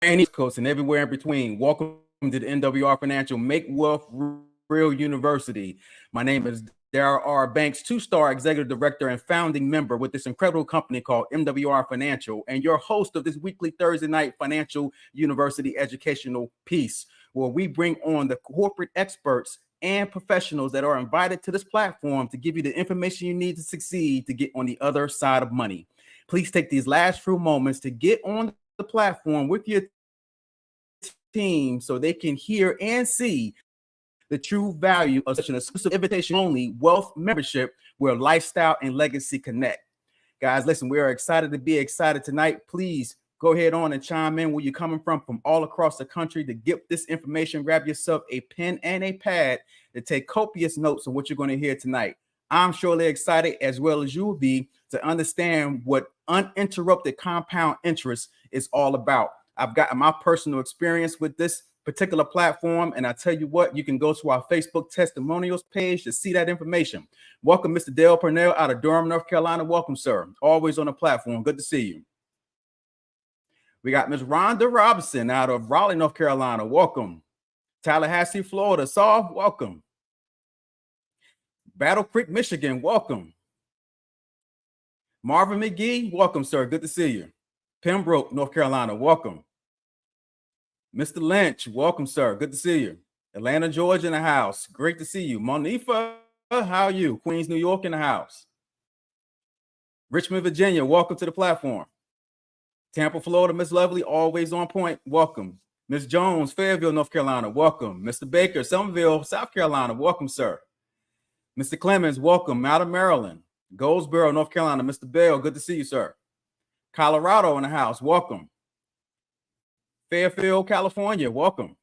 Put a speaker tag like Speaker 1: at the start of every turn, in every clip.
Speaker 1: East Coast and everywhere in between. Welcome to the MWR Financial Make Wealth Real University. My name is Darrell Banks, two-star executive director and founding member with this incredible company called MWR Financial, and your host of this weekly Thursday night financial university educational piece, where we bring on the corporate experts and professionals that are invited to this platform to give you the information you need to succeed to get on the other side of money. Please take these last few moments to get on the platform with your team so they can hear and see the true value of such an exclusive invitation only wealth membership where lifestyle and legacy connect. Guys, listen, we are excited to be excited tonight. Please go ahead on and chime in where you're coming from all across the country to get this information. Grab yourself a pen and a pad to take copious notes on what you're going to hear tonight. I'm surely excited, as well as you will be, to understand what uninterrupted compound interest is all about. I've got my personal experience with this particular platform, and I tell you what, you can go to our Facebook testimonials page to see that information. Welcome, Mr. Dale Purnell out of Durham, North Carolina. Welcome, sir. Always on the platform. Good to see you. We got Ms. Rhonda Robinson out of Raleigh, North Carolina. Welcome. Tallahassee, Florida. Saul, welcome. Battle Creek, Michigan. Welcome. Marvin McGee, welcome, sir. Good to see you. Pembroke, North Carolina. Welcome. Mr. Lynch, welcome, sir. Good to see you. Atlanta, Georgia in the house. Great to see you. Monifa, how are you? Queens, New York in the house. Richmond, Virginia, welcome to the platform. Tampa, Florida, Miss Lovely, always on point. Welcome. Miss Jones, Fayetteville, North Carolina. Welcome. Mr. Baker, Somerville, South Carolina. Welcome, sir. Mr. Clemens, welcome. Out of Maryland. Goldsboro, North Carolina. Mr. Bell, good to see you, sir. Colorado in the house. Welcome. Fairfield, California. Welcome.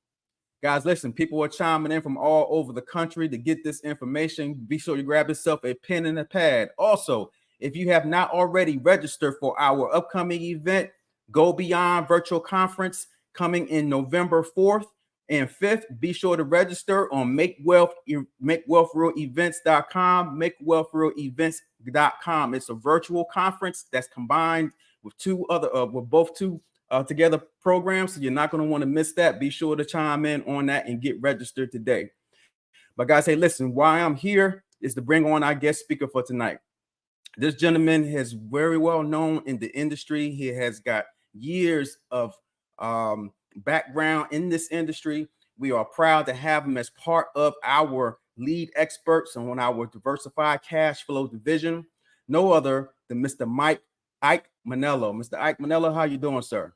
Speaker 1: Guys, listen, people are chiming in from all over the country to get this information. Be sure you grab yourself a pen and a pad. Also, if you have not already registered for our upcoming event, Go Beyond Virtual Conference coming in November 4th and 5th, be sure to register on MakeWealthRealEvents.com, MakeWealthRealEvents.com. It's a virtual conference that's combined with both two together programs, so you're not going to want to miss that. Be sure to chime in on that and get registered today. But guys, hey, listen, why I'm here is to bring on our guest speaker for tonight. This gentleman is very well known in the industry. He has got years of background in this industry. We are proud to have him as part of our lead experts on our Diversified Cashflow division. No other than Mr. Ike Manello. Mr. Ike Manello, how you doing, sir?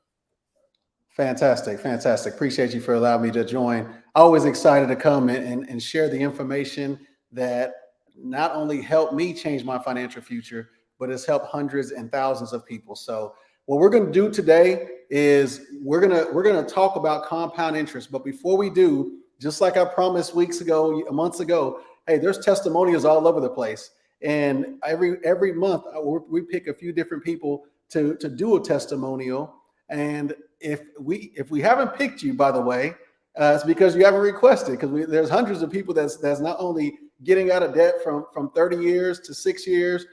Speaker 2: Fantastic. Appreciate you for allowing me to join. Always excited to come and share the information that not only helped me change my financial future, but has helped hundreds and thousands of people. So what we're going to do today is we're going to talk about compound interest. But before we do, just like I promised months ago, hey, there's testimonials all over the place. And every month we pick a few different people to do a testimonial. And if we haven't picked you, by the way, it's because you haven't requested, because there's hundreds of people that's not only getting out of debt from 30 years to 6 years,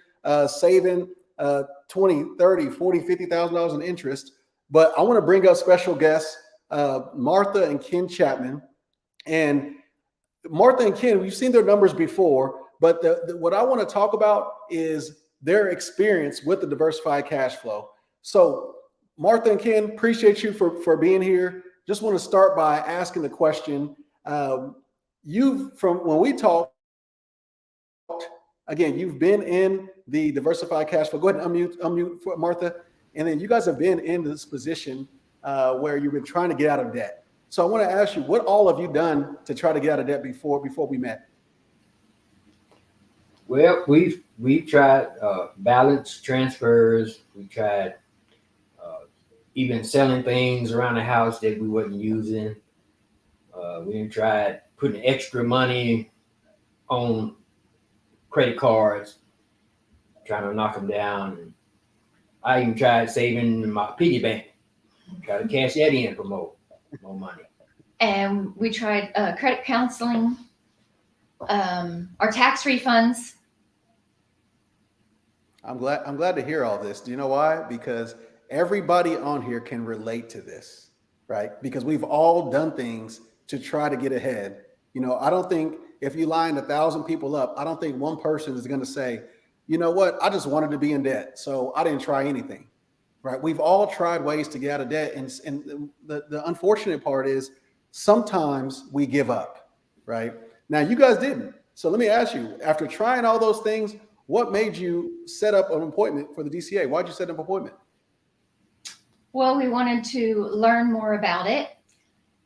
Speaker 2: saving 20, 30, 40, $50,000 in interest. But I want to bring up special guests, Martha and Ken Chapman. And Martha and Ken, we've seen their numbers before, but what I want to talk about is their experience with the diversified cash flow. So Martha and Ken, appreciate you for being here. Just want to start by asking the question. From when we talked, again, you've been in the diversified cash flow. Go ahead and unmute for Martha. And then you guys have been in this position where you've been trying to get out of debt. So I want to ask you, what all have you done to try to get out of debt before we met?
Speaker 3: Well, we've tried balance transfers. We tried even selling things around the house that we wasn't using. We even tried putting extra money on credit cards, trying to knock them down. I even tried saving my piggy bank, try to cash that in for more money.
Speaker 4: And we tried credit counseling, our tax refunds.
Speaker 2: I'm glad to hear all this. Do you know why? Because everybody on here can relate to this. right? Because we've all done things to try to get ahead. You know, I don't think if you line 1,000 people up, I don't think one person is going to say, you know what, I just wanted to be in debt, so I didn't try anything, right? We've all tried ways to get out of debt. And the unfortunate part is sometimes we give up, right? Now, you guys didn't. So let me ask you, after trying all those things, what made you set up an appointment for the DCA? Why'd you set up an appointment?
Speaker 4: Well, we wanted to learn more about it,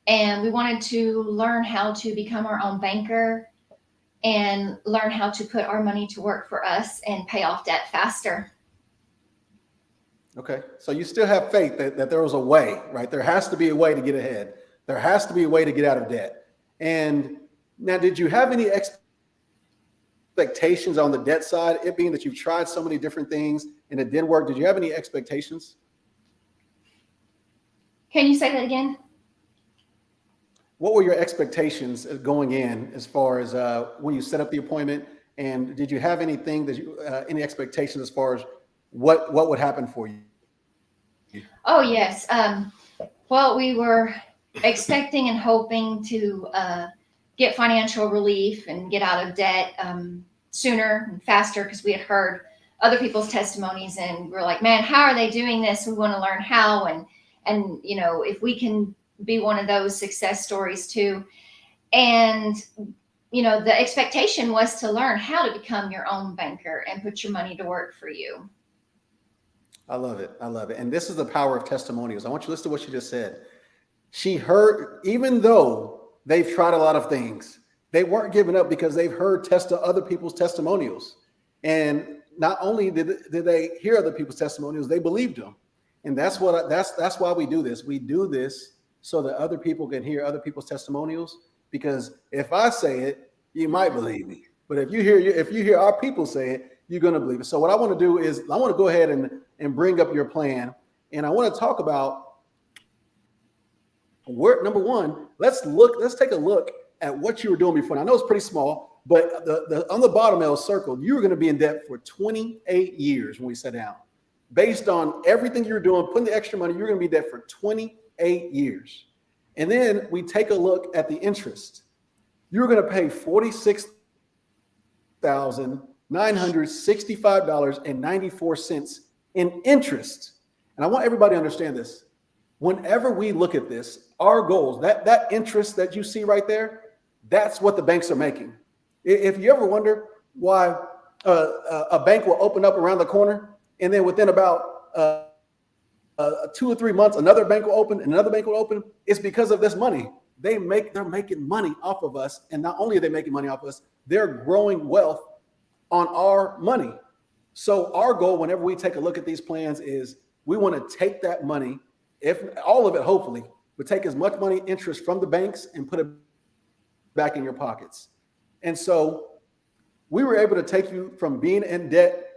Speaker 4: and we wanted to learn how to become our own banker and learn how to put our money to work for us and pay off debt faster.
Speaker 2: Okay, so you still have faith that there was a way, right? There has to be a way to get ahead. There has to be a way to get out of debt. And now, did you have any expectations on the debt side, it being that you've tried so many different things and it didn't work? Did you have any expectations?
Speaker 4: Can you say that again?
Speaker 2: What were your expectations going in as far as when you set up the appointment? And did you have anything that you, any expectations as far as what would happen for you?
Speaker 4: Oh, yes. Well, we were expecting and hoping to get financial relief and get out of debt sooner and faster, because we had heard other people's testimonies and we're like, man, how are they doing this? We want to learn how, and you know, if we can be one of those success stories too. And you know, the expectation was to learn how to become your own banker and put your money to work for you.
Speaker 2: I love it. I love it. And this is the power of testimonials. I want you to listen to what she just said. She heard, even though they've tried a lot of things, they weren't giving up because they've heard other people's testimonials. And not only did they hear other people's testimonials, they believed them. And that's why we do this. We do this so that other people can hear other people's testimonials. Because if I say it, you might believe me. But if you hear our people say it, you're going to believe it. So what I want to do is I want to go ahead and bring up your plan. And I want to talk about where, number one, let's take a look at what you were doing before. And I know it's pretty small, but on the bottom, it was circled. You were going to be in debt for 28 years when we sat down. Based on everything you're doing, putting the extra money, you're going to be in debt for 28 years. And then we take a look at the interest. You're going to pay $46,965.94 in interest. And I want everybody to understand this. Whenever we look at this, our goals, that interest that you see right there, that's what the banks are making. If you ever wonder why a bank will open up around the corner and then within about 2 or 3 months, another bank will open and another bank will open, it's because of this money. They're making money off of us. And not only are they making money off of us, they're growing wealth on our money. So our goal, whenever we take a look at these plans, is we want to take that money, if all of it, hopefully, but take as much money interest from the banks and put it back in your pockets. And so we were able to take you from being in debt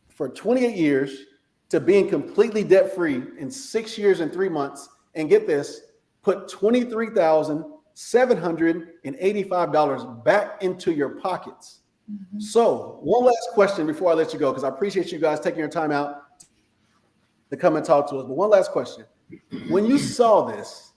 Speaker 2: for 28 years to being completely debt-free in 6 years and 3 months. And get this, put $23,785 back into your pockets. Mm-hmm. So one last question before I let you go, because I appreciate you guys taking your time out to come and talk to us. But one last question. When you saw this,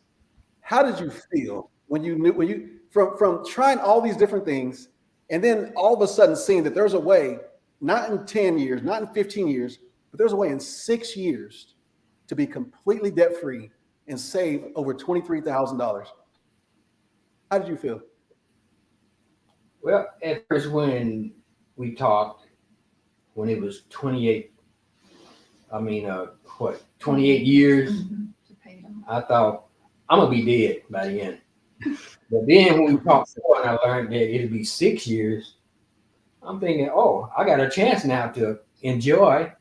Speaker 2: how did you feel when you from trying all these different things and then all of a sudden seeing that there's a way, not in 10 years, not in 15 years, but there's a way in 6 years to be completely debt-free and save over $23,000. How did you feel?
Speaker 3: Well, at first when we talked, when it was 28 years,
Speaker 4: Mm-hmm.
Speaker 3: I thought, I'm going to be dead by the end. But then when we talked more and I learned that it'd be 6 years, I'm thinking, oh, I got a chance now to enjoy,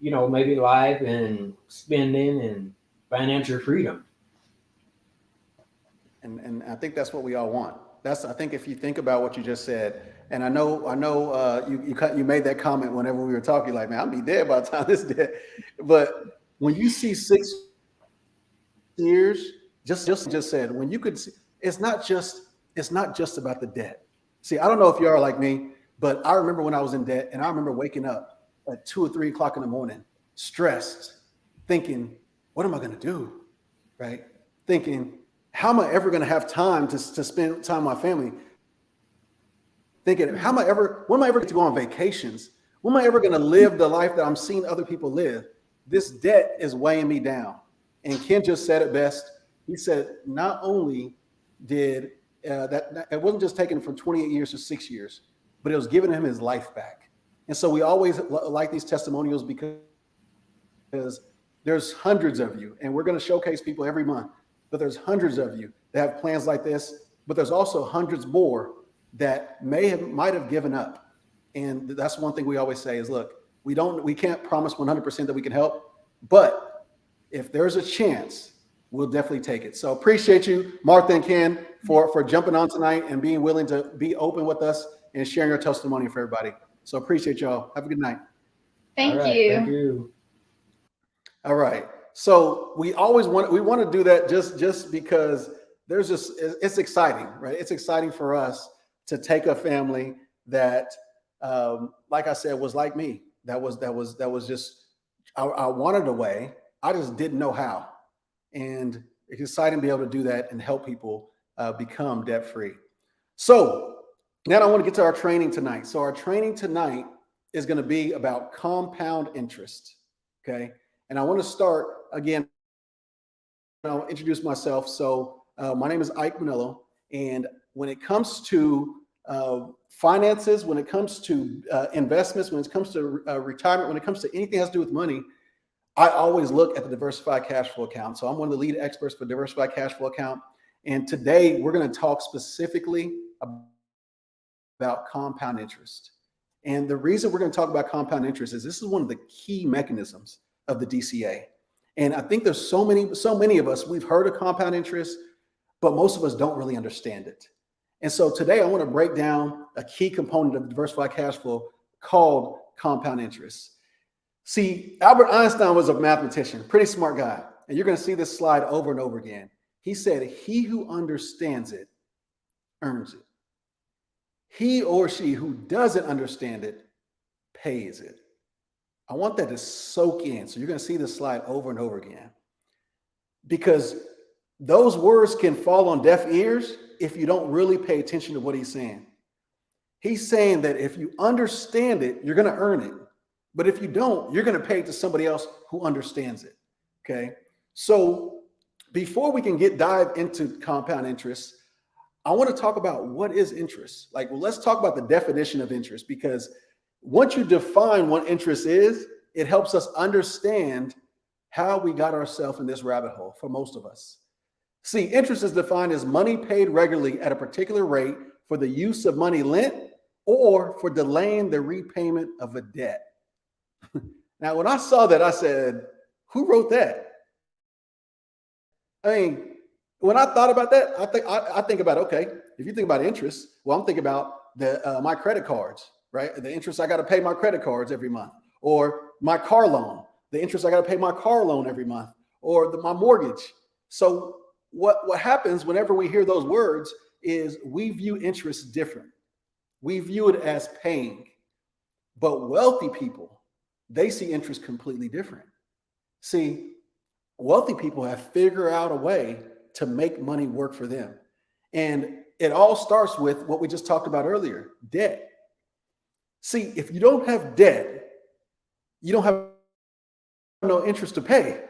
Speaker 3: maybe life and spending and financial freedom.
Speaker 2: And I think that's what we all want. I think if you think about what you just said, and I know you made that comment whenever we were talking, like, man, I'll be dead by the time this is dead. But when you see 6 years, just said, when you could see, it's not just about the debt. See, I don't know if you are like me, but I remember when I was in debt, and I remember waking up at 2 or 3 o'clock in the morning, stressed, thinking, what am I going to do? Right? thinking, how am I ever going to have time to spend time with my family? Thinking, when am I ever going to go on vacations? When am I ever going to live the life that I'm seeing other people live? This debt is weighing me down. And Ken just said it best. He said, not only did that it wasn't just taken from 28 years to 6 years, but it was giving him his life back. And so we always like these testimonials because there's hundreds of you, and we're going to showcase people every month, but there's hundreds of you that have plans like this, but there's also hundreds more that might have given up. And that's one thing we always say is, look, we can't promise 100% that we can help, but if there's a chance, we'll definitely take it. So appreciate you, Martha and Ken, for jumping on tonight and being willing to be open with us and sharing your testimony for everybody. So appreciate y'all. Have a good night.
Speaker 4: Thank
Speaker 3: All right,
Speaker 4: you.
Speaker 3: Thank you.
Speaker 2: All right. So we want to do that just because it's exciting, right? It's exciting for us to take a family that, like I said, was like me. That was just, I wanted a way. I just didn't know how. And it's exciting to be able to do that and help people become debt free. So now I want to get to our training tonight. So our training tonight is going to be about compound interest. Okay. And I want to start again. I'll introduce myself. So my name is Ike Manillo. And when it comes to finances, when it comes to investments, when it comes to retirement, when it comes to anything that has to do with money, I always look at the Diversified Cashflow account. So I'm one of the lead experts for Diversified Cashflow account. And today we're going to talk specifically about compound interest. And the reason we're going to talk about compound interest is this is one of the key mechanisms of the DCA. And I think there's so many of us, we've heard of compound interest, but most of us don't really understand it. And so today I want to break down a key component of diversified cash flow called compound interest. See, Albert Einstein was a mathematician, pretty smart guy. And you're going to see this slide over and over again. He said, he who understands it earns it. He or she who doesn't understand it pays it. I want that to soak in. So you're going to see this slide over and over again, because those words can fall on deaf ears if you don't really pay attention to what he's saying. He's saying that if you understand it, you're going to earn it. But if you don't, you're going to pay it to somebody else who understands it. Okay. So before we can dive into compound interest, I want to talk about what is interest. Like, well, let's talk about the definition of interest, because once you define what interest is, it helps us understand how we got ourselves in this rabbit hole for most of us. See, interest is defined as money paid regularly at a particular rate for the use of money lent or for delaying the repayment of a debt. Now, when I saw that, I said, who wrote that? I mean, when I thought about that, I think about, okay, if you think about interest, well, I'm thinking about my credit cards, right? The interest I got to pay my credit cards every month, or my car loan, the interest I got to pay my car loan every month, or my mortgage. So what happens whenever we hear those words is we view interest different. We view it as paying. But wealthy people, they see interest completely different. See, wealthy people have figured out a way to make money work for them. And it all starts with what we just talked about earlier, debt. See, if you don't have debt, you don't have no interest to pay.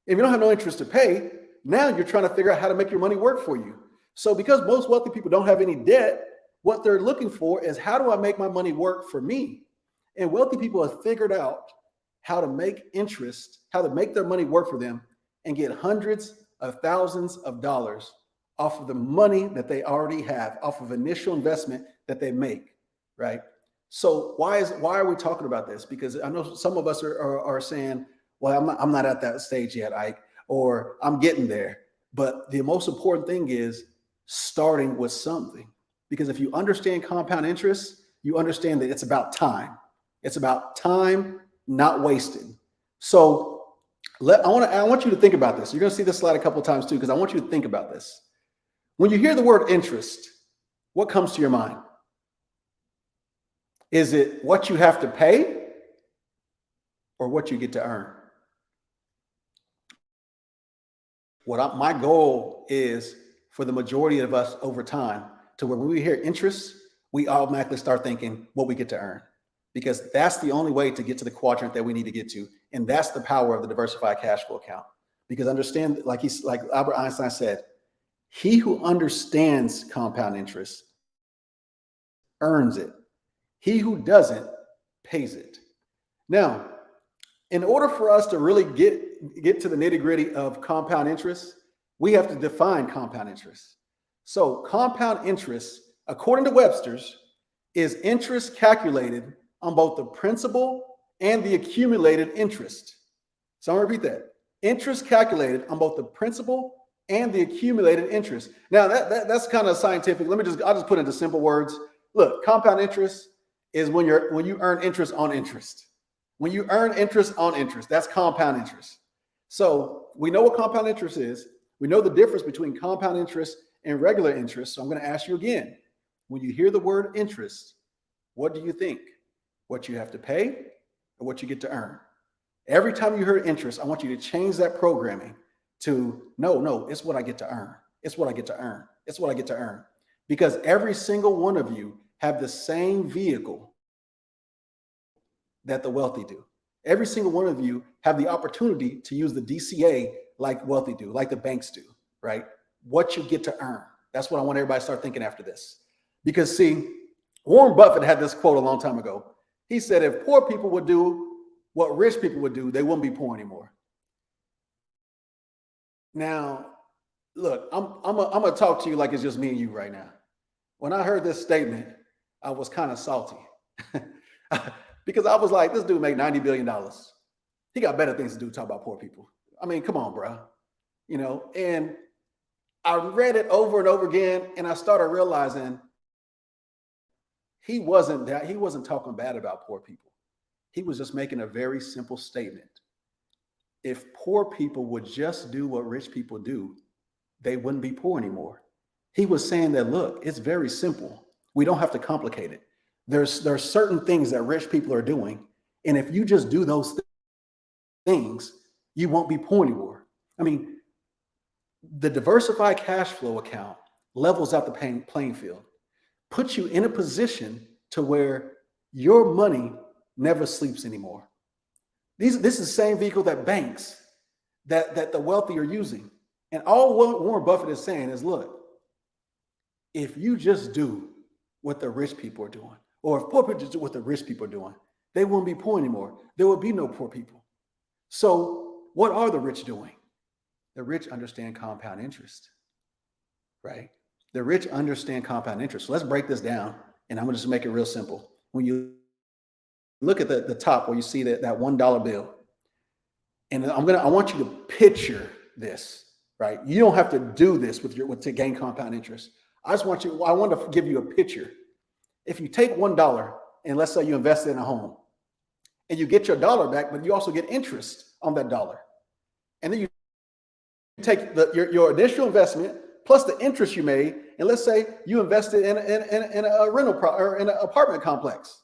Speaker 2: If you don't have no interest to pay, now you're trying to figure out how to make your money work for you. So because most wealthy people don't have any debt, what they're looking for is, how do I make my money work for me? And wealthy people have figured out how to make interest, how to make their money work for them and get hundreds of thousands of dollars off of the money that they already have, off of initial investment that they make, right? So why are we talking about this? Because I know some of us are saying, well, I'm not at that stage yet, Ike, or I'm getting there. But the most important thing is starting with something. Because if you understand compound interest, you understand that it's about time. It's about time not wasted. So I want you to think about this. You're going to see this slide a couple of times too, because I want you to think about this. When you hear the word interest, what comes to your mind? Is it what you have to pay or what you get to earn? my goal is for the majority of us over time to where when we hear interest, we automatically start thinking what we get to earn, because that's the only way to get to the quadrant that we need to get to. And that's the power of the diversified cash flow account. Because understand, like Albert Einstein said, he who understands compound interest earns it. He who doesn't pays it. Now, in order for us to really get to the nitty-gritty of compound interest, we have to define compound interest. So compound interest, according to Webster's, is interest calculated on both the principal and the accumulated interest. So I'm gonna repeat that. Interest calculated on both the principal and the accumulated interest. Now that's kind of scientific. I'll just put it into simple words. Look, compound interest is when you earn interest on interest. When you earn interest on interest, that's compound interest. So we know what compound interest is. We know the difference between compound interest and regular interest. So I'm going to ask you again, when you hear the word interest, what do you think? What you have to pay or what you get to earn? Every time you hear interest, I want you to change that programming to no, it's what I get to earn. It's what I get to earn. It's what I get to earn. Because every single one of you have the same vehicle that the wealthy do. Every single one of you have the opportunity to use the DCA like wealthy do, like the banks do, right? What you get to earn. That's what I want everybody to start thinking after this. Because see, Warren Buffett had this quote a long time ago. He said, if poor people would do what rich people would do, they wouldn't be poor anymore. Now, look, I'm gonna talk to you like it's just me and you right now. When I heard this statement, I was kind of salty. Because I was like, this dude made $90 billion. He got better things to do, talk about poor people. I mean, come on, bro. You know, and I read it over and over again, and I started realizing he wasn't talking bad about poor people. He was just making a very simple statement. If poor people would just do what rich people do, they wouldn't be poor anymore. He was saying that, look, it's very simple. We don't have to complicate it. There's certain things that rich people are doing. And if you just do those things, you won't be poor anymore. I mean, the diversified cash flow account levels out the playing field, puts you in a position to where your money never sleeps anymore. This is the same vehicle that banks, that the wealthy are using. And all Warren Buffett is saying is, look, if you just do what the rich people are doing, or if poor people just do what the rich people are doing, they won't be poor anymore. There will be no poor people. So what are the rich doing? The rich understand compound interest, right? The rich understand compound interest. So let's break this down, and I'm going to just make it real simple. When you look at the top where you see that $1 bill, and I want you to picture this, right? You don't have to do this to gain compound interest. I want to give you a picture. If you take $1 and let's say you invest it in a home, and you get your dollar back, but you also get interest on that dollar, and then you take your initial investment plus the interest you made, and let's say you invested in a rental or in an apartment complex.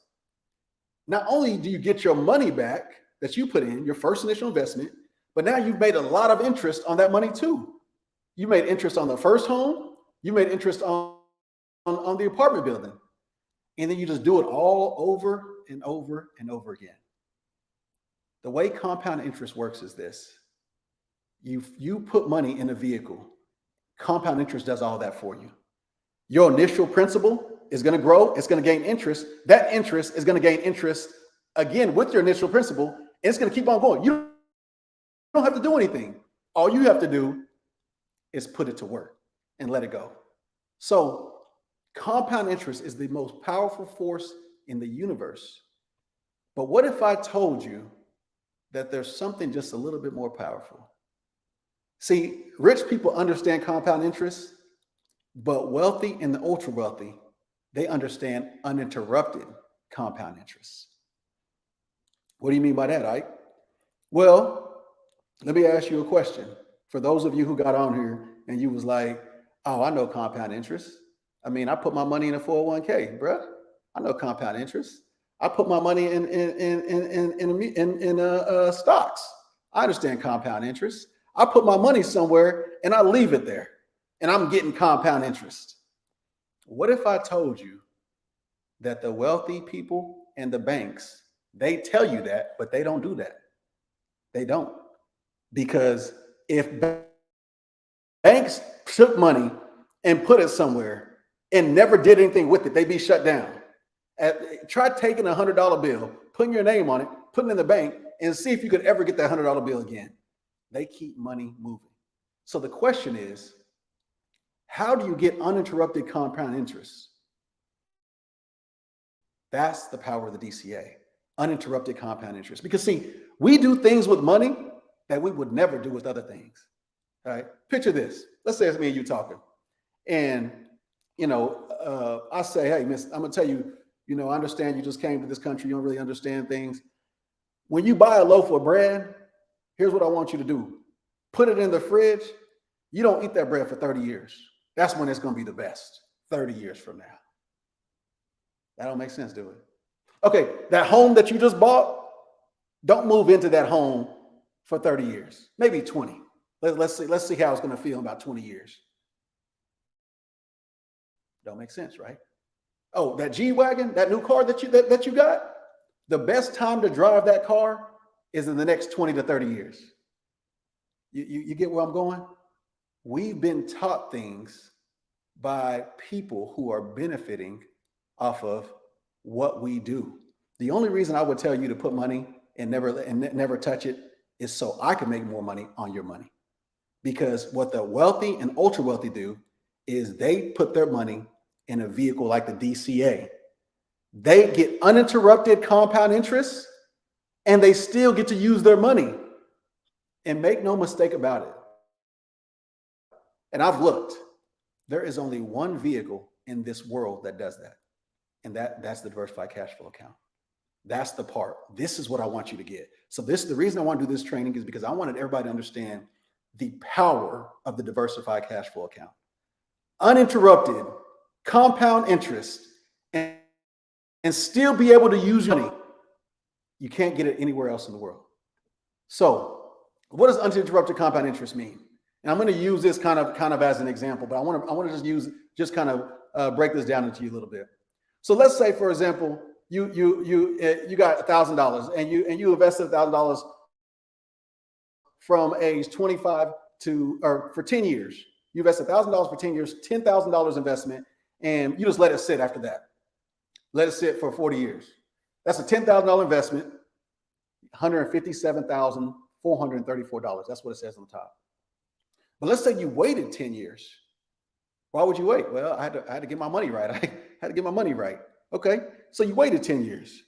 Speaker 2: Not only do you get your money back that you put in your first initial investment, but now you've made a lot of interest on that money too. You made interest on the first home, you made interest on the apartment building, and then you just do it all over and over and over again. The way compound interest works is this. You put money in a vehicle, compound interest does all that for you. Your initial principal is going to grow, it's going to gain interest. That interest is going to gain interest again with your initial principal, and it's going to keep on going. You don't have to do anything. All you have to do is put it to work and let it go. So compound interest is the most powerful force in the universe. But what if I told you that there's something just a little bit more powerful? See, rich people understand compound interest, but wealthy and the ultra wealthy, they understand uninterrupted compound interest. What do you mean by that, Ike? Well, let me ask you a question. For those of you who got on here and you was like, oh, I know compound interest. I mean, I put my money in a 401k, bro. I know compound interest. I put my money in stocks. I understand compound interest. I put my money somewhere and I leave it there and I'm getting compound interest. What if I told you that the wealthy people and the banks, they tell you that, but they don't do that? They don't. Because if banks took money and put it somewhere and never did anything with it, they'd be shut down. Try taking $100 bill, putting your name on it, putting it in the bank, and see if you could ever get that $100 bill again. They keep money moving. So the question is, how do you get uninterrupted compound interest? That's the power of the DCA, uninterrupted compound interest. Because see, we do things with money that we would never do with other things. All right, picture this. Let's say it's me and you talking. And, I say, hey, miss, I'm gonna tell you, I understand you just came to this country. You don't really understand things. When you buy a loaf of bread, here's what I want you to do. Put it in the fridge. You don't eat that bread for 30 years. That's when it's going to be the best, 30 years from now. That don't make sense, do it? Okay, that home that you just bought, don't move into that home for 30 years, maybe 20. Let's see how it's going to feel in about 20 years. Don't make sense, right? Oh, that G-Wagon, that new car that you got, the best time to drive that car is in the next 20 to 30 years. You get where I'm going? We've been taught things by people who are benefiting off of what we do. The only reason I would tell you to put money and never touch it is so I can make more money on your money. Because what the wealthy and ultra wealthy do is they put their money in a vehicle like the DCA. They get uninterrupted compound interest and they still get to use their money. And make no mistake about it. And I've looked, there is only one vehicle in this world that does that. And that's the Diversified Cashflow account. That's the part. This is what I want you to get. So the reason I want to do this training is because I wanted everybody to understand the power of the Diversified Cashflow account. Uninterrupted compound interest and still be able to use your money. You can't get it anywhere else in the world. So what does uninterrupted compound interest mean? And I'm going to use this kind of as an example, but I want to just kind of break this down into you a little bit. So let's say, for example, you got $1,000 and you invested $1,000 from age 25 for 10 years. You invested $1,000 for 10 years, $10,000 investment, and you just let it sit after that. Let it sit for 40 years. That's a $10,000 investment, $157,434. That's what it says on the top. But let's say you waited 10 years. Why would you wait? Well, I had to get my money right. I had to get my money right. Okay, so you waited 10 years.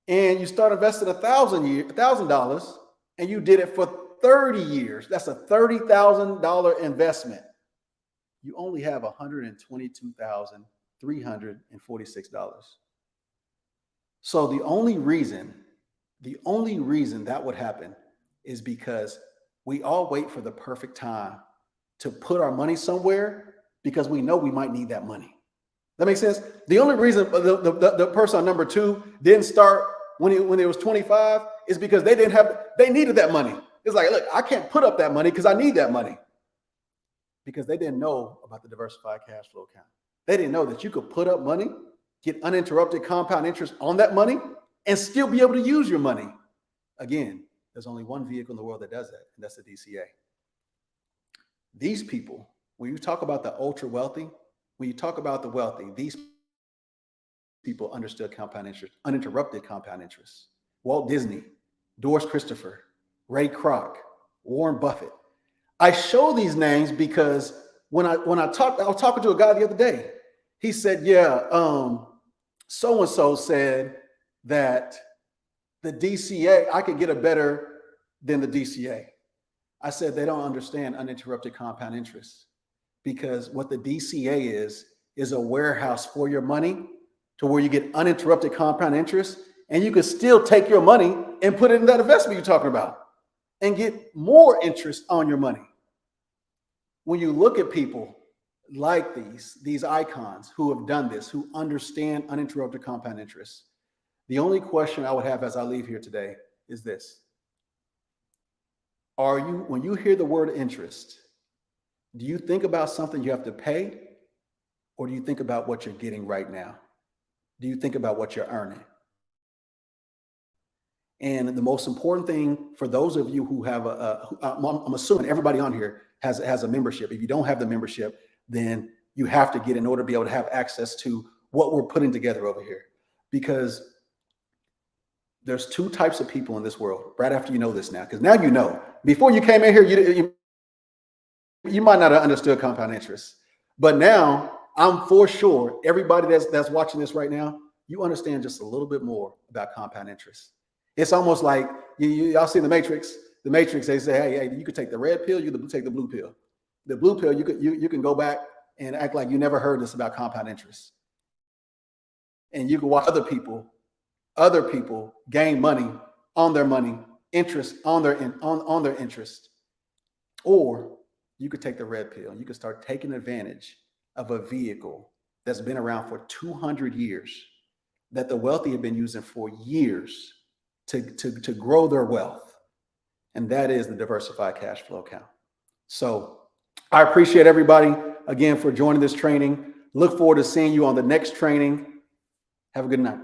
Speaker 2: And you start investing $1,000, and you did it for 30 years. That's a $30,000 investment. You only have $122,346. So the only reason that would happen is because we all wait for the perfect time to put our money somewhere because we know we might need that money. That makes sense? The only reason the person on number 2 didn't start when it was 25 is because they needed that money. It's like, look, I can't put up that money because I need that money. Because they didn't know about the Diversified Cashflow account. They didn't know that you could put up money, get uninterrupted compound interest on that money, and still be able to use your money. Again, there's only one vehicle in the world that does that, and that's the DCA. These people, when you talk about the ultra wealthy, when you talk about the wealthy, these people understood compound interest, uninterrupted compound interest. Walt Disney, Doris Christopher, Ray Kroc, Warren Buffett. I show these names because I was talking to a guy the other day. He said, so-and-so said that the DCA, I could get a better than the DCA. I said, they don't understand uninterrupted compound interest because what the DCA is a warehouse for your money to where you get uninterrupted compound interest and you can still take your money and put it in that investment you're talking about and get more interest on your money. When you look at people like these icons who have done this, who understand uninterrupted compound interest, the only question I would have as I leave here today is this. when you hear the word interest, do you think about something you have to pay, or do you think about what you're getting right now? Do you think about what you're earning? And the most important thing for those of you who have I'm assuming everybody on here has a membership. If you don't have the membership, then you have to get in order to be able to have access to what we're putting together over here. Because there's two types of people in this world. Right after you know this now, because now you know. Before you came in here, you might not have understood compound interest, but now I'm for sure everybody that's watching this right now, you understand just a little bit more about compound interest. It's almost like y'all see the Matrix. The Matrix, they say, hey, you could take the red pill, you could take the blue pill. The blue pill, you can go back and act like you never heard this about compound interest. And you can watch other people gain money on their money, interest on their interest. Or you could take the red pill. You could start taking advantage of a vehicle that's been around for 200 years, that the wealthy have been using for years to grow their wealth. And that is the diversified cash flow account. So I appreciate everybody again for joining this training. Look forward to seeing you on the next training. Have a good night.